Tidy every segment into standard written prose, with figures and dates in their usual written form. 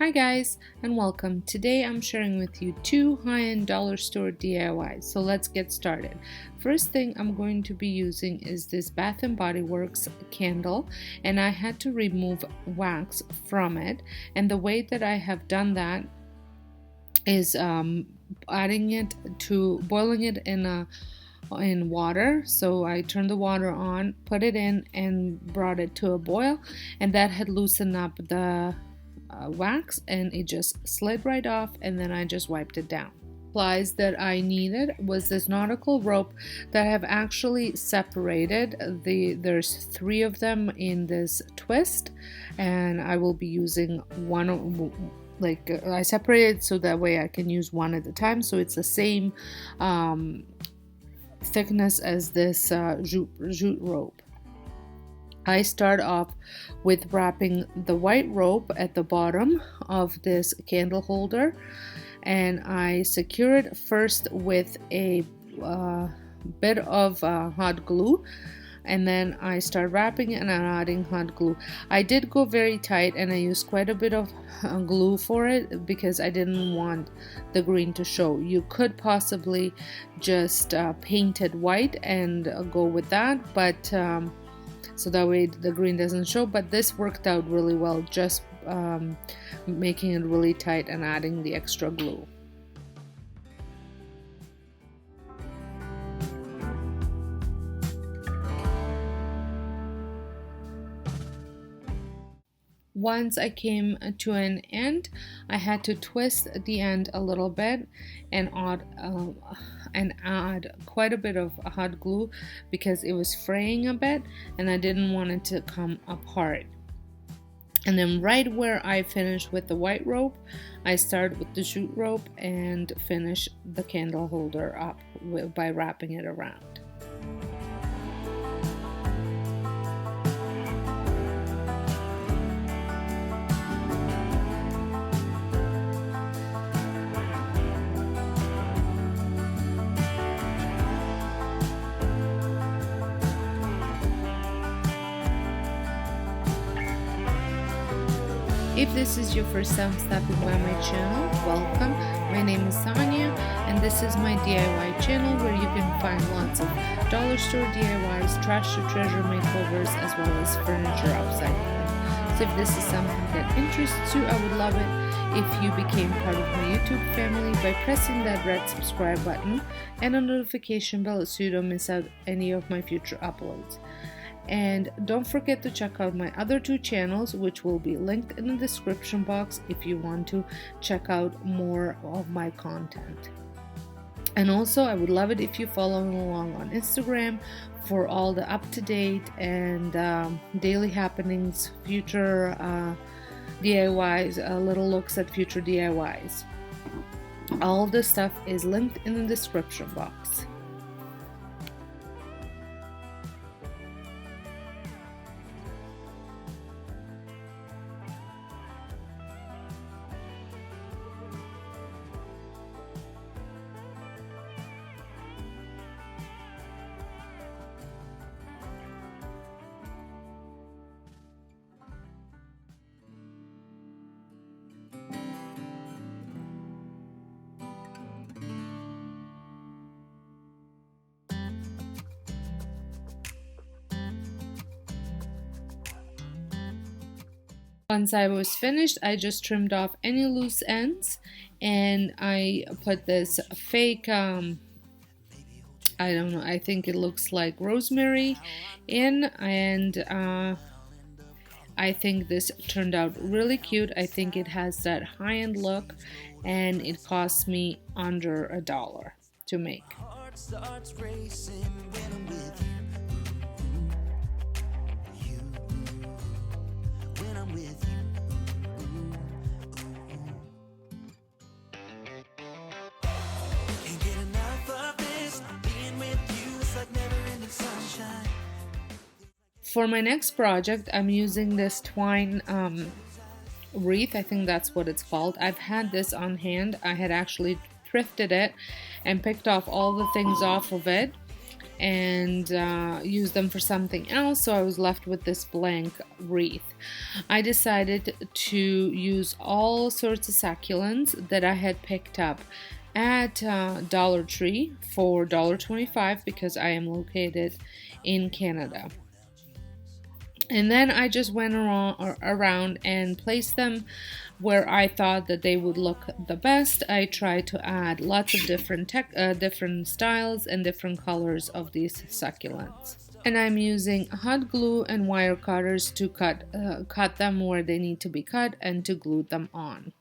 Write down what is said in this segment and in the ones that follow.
Hi guys and welcome. Today I'm sharing with you two high-end dollar store DIYs. So let's get started. First thing I'm going to be using is this Bath & Body Works candle, and I had to remove wax from it, and the way that I have done that is adding it to boiling it in water. So I turned the water on, put it in, and brought it to a boil, and that had loosened up the wax, and it just slid right off, and then I just wiped it down. Supplies that I needed was this Nautical rope that I have actually separated. There's 3 of them in this twist, and I will be using one. I separated so that way I can use one at a time, so it's the same thickness as this jute rope. I start off with wrapping the white rope at the bottom of this candle holder, and I secure it first with a bit of hot glue, and then I start wrapping it and adding hot glue. I did go very tight, and I used quite a bit of glue for it because I didn't want the green to show. You could possibly just paint it white and go with that, but so that way the green doesn't show, but this worked out really well, just making it really tight and adding the extra glue. Once I came to an end, I had to twist the end a little bit and add quite a bit of hot glue because it was fraying a bit and I didn't want it to come apart. And then right where I finished with the white rope, I start with the jute rope and finish the candle holder up by wrapping it around. If this is your first time stopping by my channel, welcome. My name is Sonja, and this is my DIY channel where you can find lots of dollar store DIYs, trash to treasure makeovers, as well as furniture upcycling. So if this is something that interests you, I would love it if you became part of my YouTube family by pressing that red subscribe button and a notification bell so you don't miss out any of my future uploads. And don't forget to check out my other 2 channels, which will be linked in the description box if you want to check out more of my content. And also, I would love it if you follow along on Instagram for all the up-to-date and daily happenings, future DIYs, little looks at future DIYs. All the stuff is linked in the description box. Once I was finished, I just trimmed off any loose ends, and I put this fake, I don't know, I think it looks like rosemary in, and I think this turned out really cute. I think it has that high-end look, and it cost me under $1 to make. For my next project, I'm using this twine wreath. I think that's what it's called. I've had this on hand. I had actually thrifted it and picked off all the things off of it, and use them for something else, so I was left with this blank wreath. I decided to use all sorts of succulents that I had picked up at Dollar Tree for $1.25 because I am located in Canada. And then I just went around and placed them where I thought that they would look the best. I tried to add lots of different styles and different colors of these succulents. And I'm using hot glue and wire cutters to cut them where they need to be cut and to glue them on.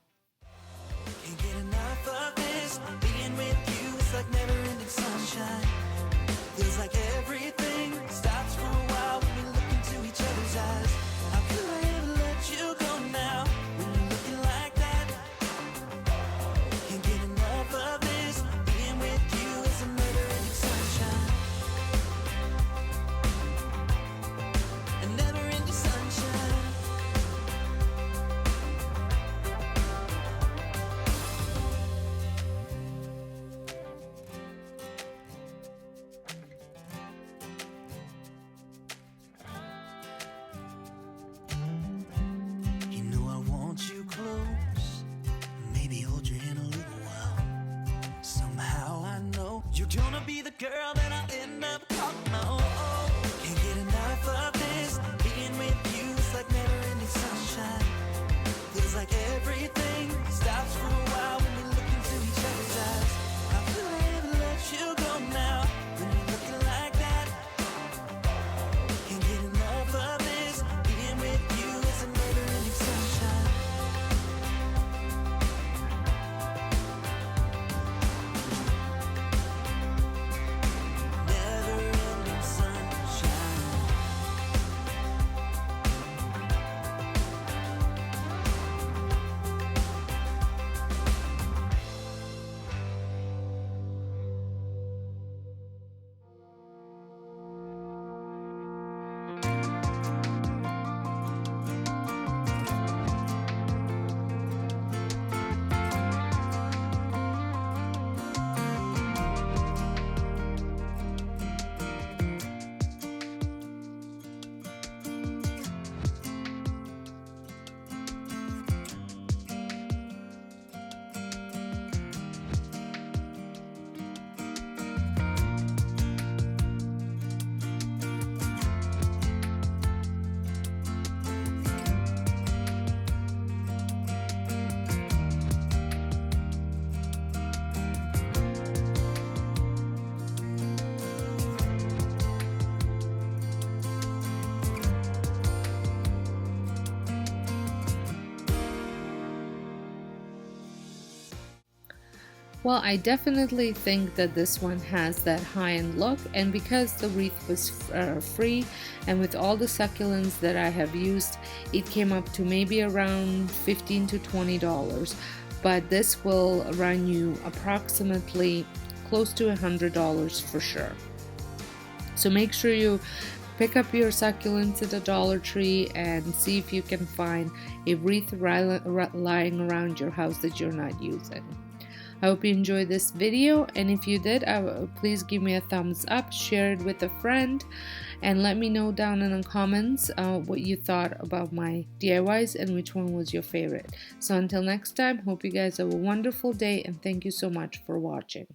You're gonna be the girl that I end up calling my own. Can't get enough of this. Being with you is like never-ending sunshine. Feels like everything stops for a while when we look into each other's eyes. I feel I ever let you go now when you're looking like that. Can't get enough of this. Being with you is a never-ending sunshine. Well, I definitely think that this one has that high-end look, and because the wreath was free and with all the succulents that I have used, it came up to maybe around $15 to $20, but this will run you approximately close to $100 for sure. So make sure you pick up your succulents at a Dollar Tree and see if you can find a wreath lying around your house that you're not using. I hope you enjoyed this video, and if you did, please give me a thumbs up, share it with a friend, and let me know down in the comments what you thought about my DIYs and which one was your favorite. So until next time, hope you guys have a wonderful day, and thank you so much for watching.